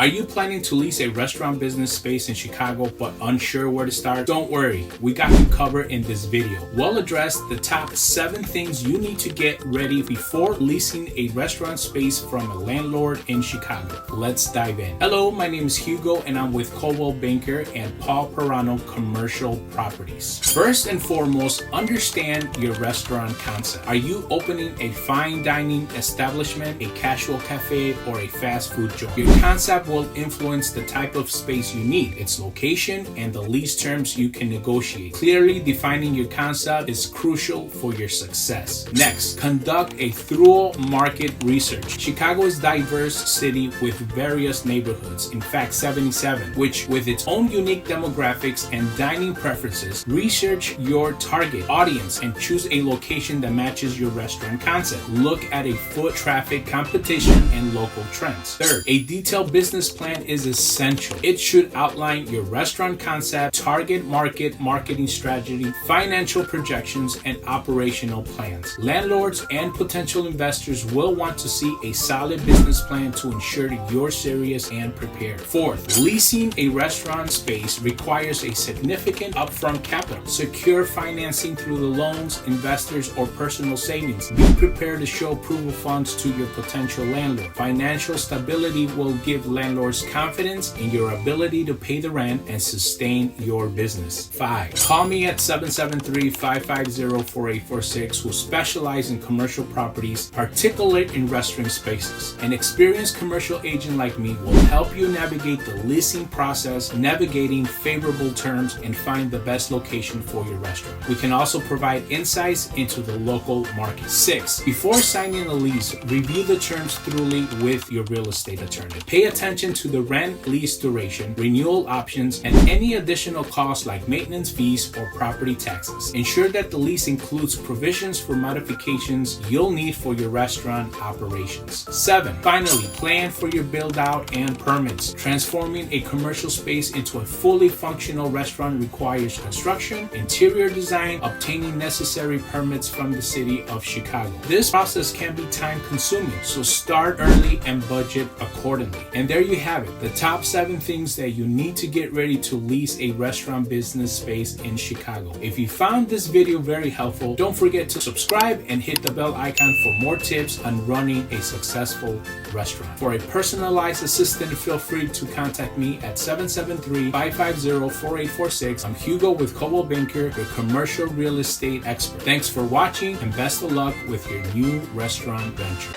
Are you planning to lease a restaurant business space in Chicago but unsure where to start? Don't worry, we got you covered in this video. We'll address the top 7 things you need to get ready before leasing a restaurant space from a landlord in Chicago. Let's dive in. Hello, my name is Hugo and I'm with Coldwell Banker and Paul Perano Commercial Properties. First and foremost, understand your restaurant concept. Are you opening a fine dining establishment, a casual cafe, or a fast food joint? Your concept will influence the type of space you need, its location, and the lease terms you can negotiate. Clearly defining your concept is crucial for your success. Next, conduct a thorough market research. Chicago is a diverse city with various neighborhoods, in fact 77, which with its own unique demographics and dining preferences. Research your target audience and choose a location that matches your restaurant concept. Look at a foot traffic, competition, and local trends. Third, a detailed business plan is essential. It should outline your restaurant concept, target market, marketing strategy, financial projections, and operational plans. Landlords and potential investors will want to see a solid business plan to ensure that you're serious and prepared. Fourth, leasing a restaurant space requires a significant upfront capital. Secure financing through the loans, investors, or personal savings. Be prepared to show proof of funds to your potential landlord. Financial stability will give landlords confidence in your ability to pay the rent and sustain your business. 5. Call me at 773-550-4846 who specialize in commercial properties, particularly in restaurant spaces. An experienced commercial agent like me will help you navigate the leasing process, navigating favorable terms, and find the best location for your restaurant. We can also provide insights into the local market. 6. Before signing a lease, review the terms thoroughly with your real estate attorney. Pay attention to the rent, lease duration, renewal options, and any additional costs like maintenance fees or property taxes. Ensure that the lease includes provisions for modifications you'll need for your restaurant operations. 7. Finally, plan for your build out and permits. Transforming a commercial space into a fully functional restaurant requires construction, interior design, obtaining necessary permits from the city of Chicago. This process can be time consuming, so start early and budget accordingly. And there you have it, the top 7 things that you need to get ready to lease a restaurant business space in Chicago. If you found this video very helpful, don't forget to subscribe and hit the bell icon for more tips on running a successful restaurant. For a personalized assistant, feel free to contact me at 773-550-4846. I'm Hugo with Coldwell Banker, your commercial real estate expert. Thanks for watching and best of luck with your new restaurant venture.